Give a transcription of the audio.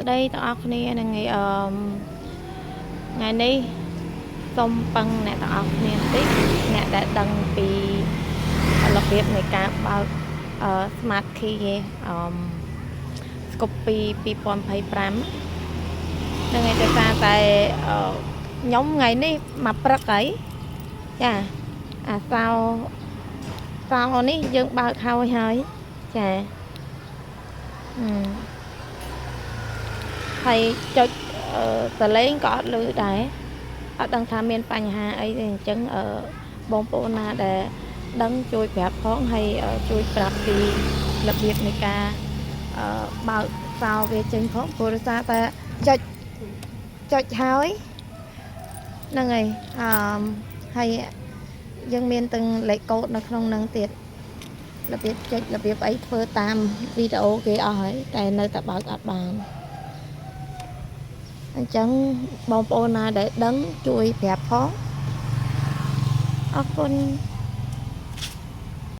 đây taoគ្នានឹងថ្ងៃនេះសូមពឹងអ្នកទាំងអស់គ្នាបន្តិចអ្នកដែលដឹងពីរបៀបនៃការបើកSmart Key ស្គប់ពី2025នឹងឯកសារតែខ្ញុំថ្ងៃនេះមកព្រឹកហើយចាអាសៅនេះយើងបើកហើយចាហើយចុចតលេងក៏អត់លឺដែរអត់ដឹងថាមានបញ្ហាអីទេអញ្ចឹងបងប្អូនណាដែលដឹងជួយប្រាប់ផងហើយជួយប្រាប់ពីរបៀបនៃការបើកសោវាចេញផងព្រោះដោយសារតែចុចហើយហ្នឹងហើយយើងមានទាំងលេខកូដនៅក្នុងហ្នឹងទៀតរបៀបចុចរបៀបអីធ្វើតាមវីដេអូគេអស់ហើយតែនៅតែបើកអត់បានអញ្ចឹងបងប្អូនណាដែលដឹងជួយប្រាប់ផងអរគុណ